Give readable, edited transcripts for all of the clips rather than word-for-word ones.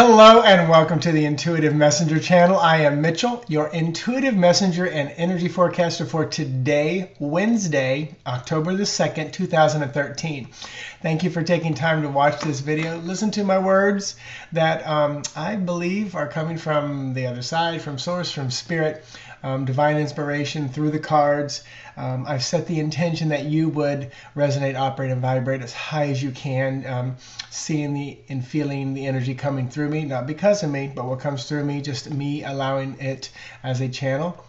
Hello and welcome to the Intuitive Messenger channel. I am Mitchell, your intuitive messenger and energy forecaster for today, Wednesday, October the 2nd, 2013. Thank you for taking time to watch this video. Listen to my words that I believe are coming from the other side, from source, from spirit, divine inspiration through the cards. I've set the intention that you would resonate, operate, and vibrate as high as you can, seeing and feeling the energy coming through me, not because of me, but what comes through me, just me allowing it as a channel,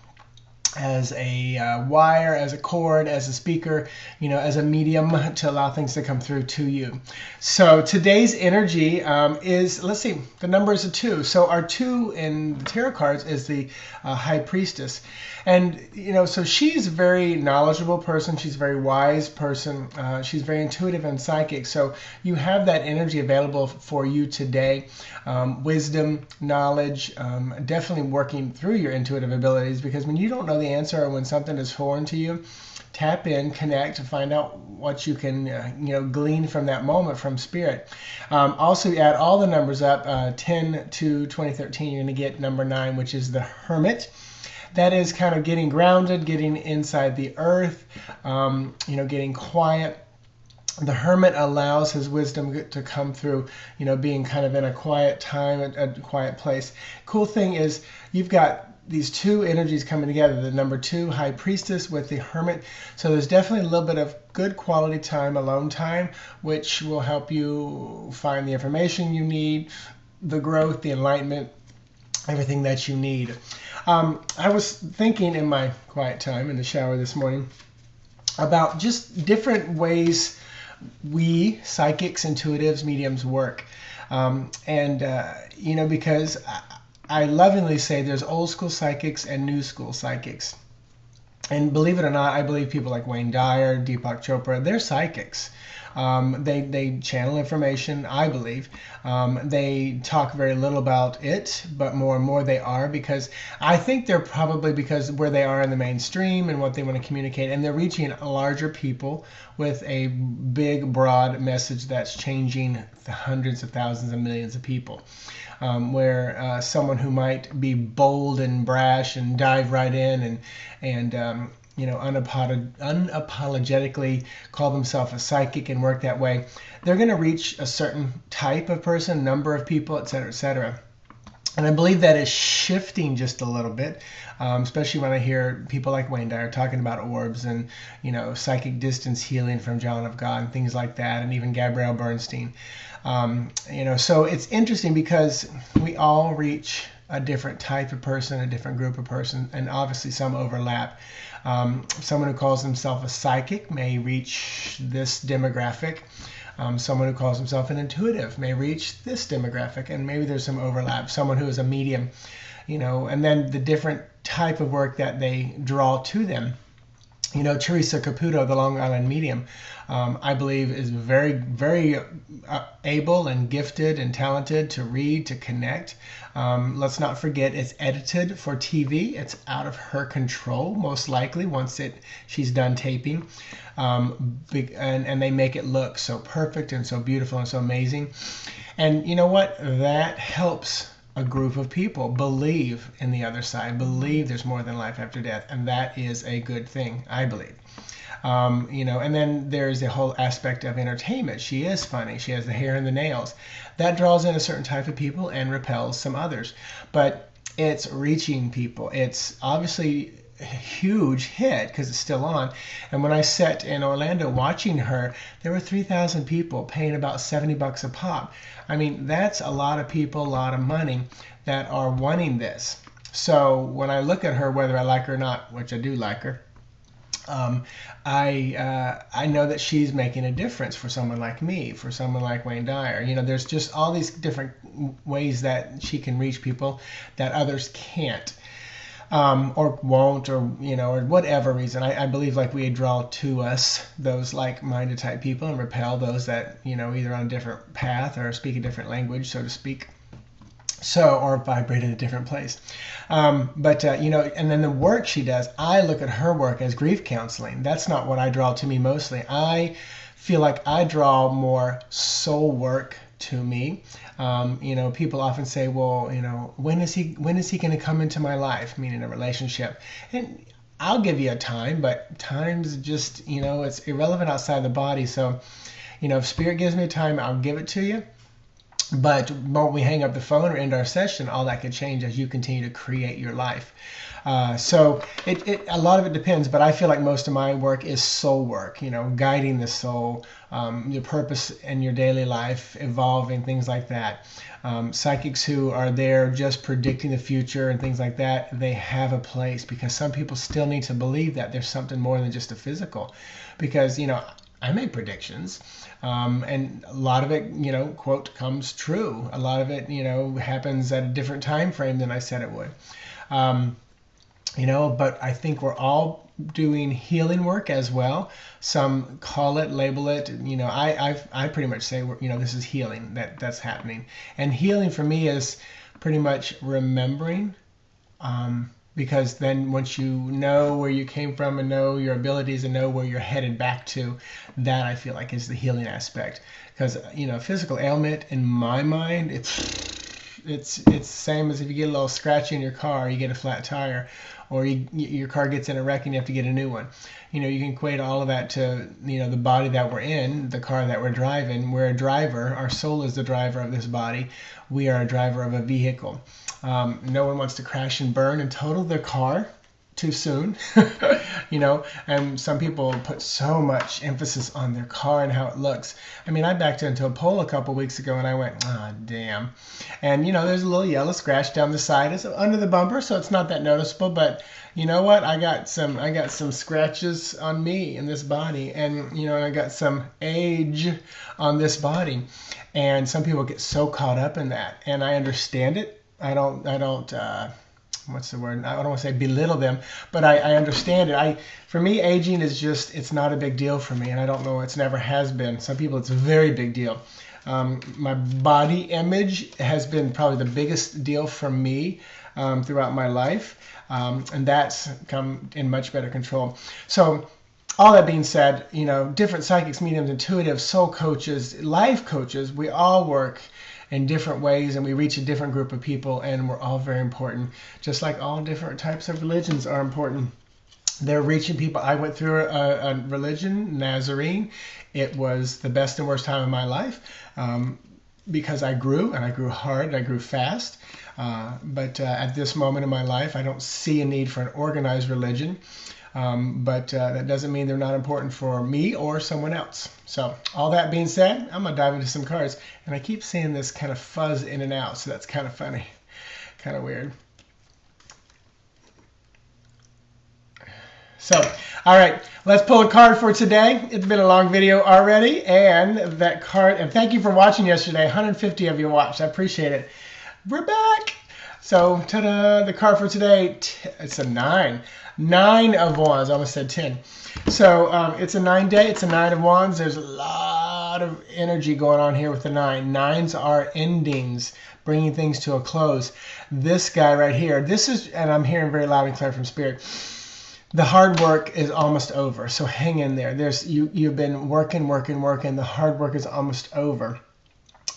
as a wire, as a cord, as a speaker, as a medium to allow things to come through to you. So today's energy is, let's see, the number is a 2. So our 2 in the tarot cards is the High Priestess. And, so she's a very knowledgeable person. She's a very wise person. She's very intuitive and psychic. So you have that energy available for you today. Wisdom, knowledge, definitely working through your intuitive abilities, because when you don't know the answer or when something is foreign to you, tap in, connect, to find out what you can, glean from that moment from spirit. Also, add all the numbers up, 10 to 2013, you're going to get number 9, which is the Hermit. That is kind of getting grounded, getting inside the earth, getting quiet. The Hermit allows his wisdom to come through, being kind of in a quiet time, a quiet place. Cool thing is you've got these two energies coming together, the number 2 High Priestess with the Hermit. So there's definitely a little bit of good quality time, alone time, which will help you find the information you need, the growth, the enlightenment, everything that you need. I was thinking in my quiet time in the shower this morning about just different ways we psychics, intuitives, mediums work. Because I lovingly say there's old school psychics and new school psychics. And believe it or not, I believe people like Wayne Dyer, Deepak Chopra, they're psychics. They channel information, I believe. They talk very little about it, but more and more they are, because I think they're probably because where they are in the mainstream and what they want to communicate, and they're reaching larger people with a big, broad message that's changing the hundreds of thousands and millions of people. Where someone who might be bold and brash and dive right in and unapologetically call themselves a psychic and work that way, they're going to reach a certain type of person, number of people, etc., etc. And I believe that is shifting just a little bit, especially when I hear people like Wayne Dyer talking about orbs and, psychic distance healing from John of God and things like that, and even Gabrielle Bernstein. So it's interesting because we all reach a different type of person, a different group of person, and obviously some overlap. Someone who calls himself a psychic may reach this demographic. Someone who calls himself an intuitive may reach this demographic, and maybe there's some overlap. Someone who is a medium, and then the different type of work that they draw to them. Teresa Caputo, the Long Island medium, I believe is very, very able and gifted and talented to read, to connect. Let's not forget it's edited for TV. It's out of her control, most likely, once she's done taping. And they make it look so perfect and so beautiful and so amazing. And you know what? That helps a group of people believe in the other side, believe there's more than life after death, and that is a good thing, I believe. And then there's the whole aspect of entertainment. She is funny. She has the hair and the nails. That draws in a certain type of people and repels some others. But it's reaching people. It's obviously a huge hit because it's still on. And when I sat in Orlando watching her, there were 3,000 people paying about $70 a pop. I mean, that's a lot of people, a lot of money that are wanting this. So when I look at her, whether I like her or not, which I do like her, I know that she's making a difference for someone like me, for someone like Wayne Dyer. There's just all these different ways that she can reach people that others can't, or won't, or or whatever reason. I believe like we draw to us those like-minded type people and repel those that either on a different path or speak a different language, so to speak. Or vibrate in a different place. And then the work she does, I look at her work as grief counseling. That's not what I draw to me mostly. I feel like I draw more soul work to me. People often say, well, when is he going to come into my life, meaning a relationship? And I'll give you a time, but time's just, it's irrelevant outside the body. So, if Spirit gives me time, I'll give it to you. But when we hang up the phone or end our session, all that could change as you continue to create your life. So a lot of it depends, but I feel like most of my work is soul work, guiding the soul, your purpose in your daily life, evolving, things like that. Psychics who are there just predicting the future and things like that, they have a place, because some people still need to believe that there's something more than just a physical. Because, I make predictions, and a lot of it, quote, comes true. A lot of it, happens at a different time frame than I said it would. But I think we're all doing healing work as well. Some call it, label it. I pretty much say, this is healing that's happening. And healing for me is pretty much remembering, because then once you know where you came from and know your abilities and know where you're headed back to, that I feel like is the healing aspect. Because, physical ailment in my mind, it's the same as if you get a little scratch in your car, you get a flat tire, or your car gets in a wreck and you have to get a new one. You can equate all of that to, the body that we're in, the car that we're driving. We're a driver. Our soul is the driver of this body. We are a driver of a vehicle. No one wants to crash and burn and total their car too soon, and some people put so much emphasis on their car and how it looks. I mean, I backed into a pole a couple weeks ago and I went, ah, damn. And, there's a little yellow scratch down the side. It's under the bumper, so it's not that noticeable, but you know what? I got some scratches on me in this body, and, I got some age on this body. And some people get so caught up in that, and I understand it. I don't what's the word? I don't want to say belittle them, but I understand it. For me, aging is just, it's not a big deal for me, and I don't know, it's never has been. Some people, it's a very big deal. My body image has been probably the biggest deal for me throughout my life, and that's come in much better control. So all that being said, different psychics, mediums, intuitives, soul coaches, life coaches, we all work in different ways, and we reach a different group of people, and we're all very important. Just like all different types of religions are important. They're reaching people. I went through a religion, Nazarene. It was the best and worst time of my life, because I grew, and I grew hard, and I grew fast. But at this moment in my life, I don't see a need for an organized religion. But that doesn't mean they're not important for me or someone else. So all that being said, I'm going to dive into some cards. And I keep seeing this kind of fuzz in and out, so that's kind of funny, kind of weird. So, all right, let's pull a card for today. It's been a long video already, and that card, and thank you for watching yesterday. 150 of you watched. I appreciate it. We're back. So, ta-da, the card for today, it's a 9. 9 of Wands. I almost said 10. So it's a 9-day. It's a 9 of Wands. There's a lot of energy going on here with the 9. 9s are endings, bringing things to a close. This guy right here, this is, and I'm hearing very loud and clear from Spirit, the hard work is almost over. So hang in there. You've been working. The hard work is almost over.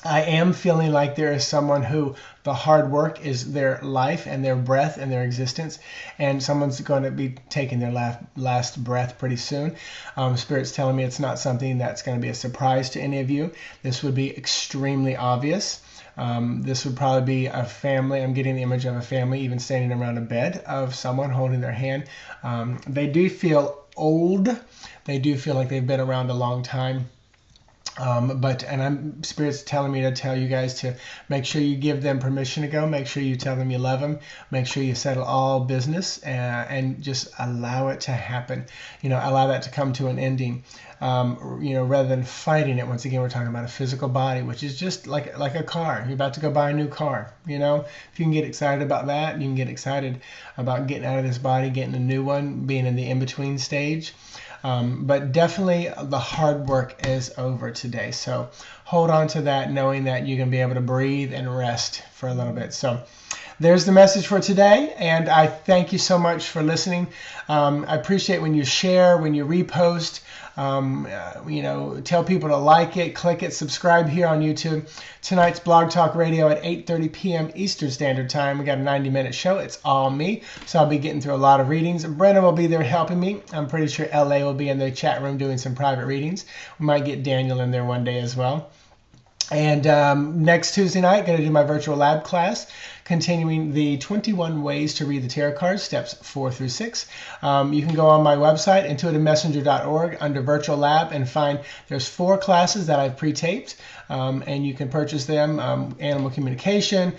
I am feeling like there is someone who the hard work is their life and their breath and their existence, and someone's going to be taking their last breath pretty soon. Spirit's telling me it's not something that's going to be a surprise to any of you. This would be extremely obvious. This would probably be a family. I'm getting the image of a family even standing around a bed of someone holding their hand. They do feel old. They do feel like they've been around a long time. Spirit's telling me to tell you guys to make sure you give them permission to go. Make sure you tell them you love them. Make sure you settle all business and just allow it to happen. Allow that to come to an ending. Rather than fighting it. Once again, we're talking about a physical body, which is just like a car. You're about to go buy a new car. If you can get excited about that, you can get excited about getting out of this body, getting a new one, being in the in-between stage. But definitely the hard work is over today. So hold on to that, knowing that you can be able to breathe and rest for a little bit. So there's the message for today, and I thank you so much for listening. I appreciate when you share, when you repost, tell people to like it, click it, subscribe here on YouTube. Tonight's Blog Talk Radio at 8:30 p.m. Eastern Standard Time. We got a 90-minute show. It's all me, so I'll be getting through a lot of readings. Brennan will be there helping me. I'm pretty sure LA will be in the chat room doing some private readings. We might get Daniel in there one day as well. And next Tuesday night, going to do my virtual lab class, continuing the 21 ways to read the tarot cards, steps 4 through 6. You can go on my website, intuitivemessenger.org, under virtual lab, and find there's 4 classes that I've pre-taped, and you can purchase them. Animal communication,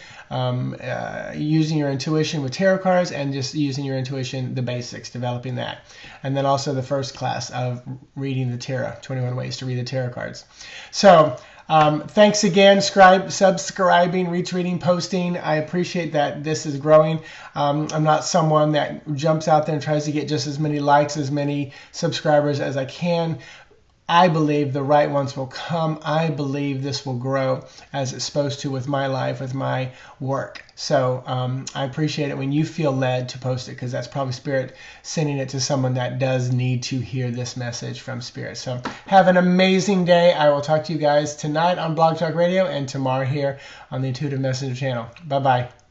using your intuition with tarot cards, and just using your intuition, the basics, developing that. And then also the first class of reading the tarot, 21 ways to read the tarot cards. So, thanks again, subscribing, retweeting, posting. I appreciate that this is growing. I'm not someone that jumps out there and tries to get just as many likes, as many subscribers as I can. I believe the right ones will come. I believe this will grow as it's supposed to with my life, with my work. So I appreciate it when you feel led to post it, because that's probably Spirit sending it to someone that does need to hear this message from Spirit. So have an amazing day. I will talk to you guys tonight on Blog Talk Radio and tomorrow here on the Intuitive Messenger channel. Bye-bye.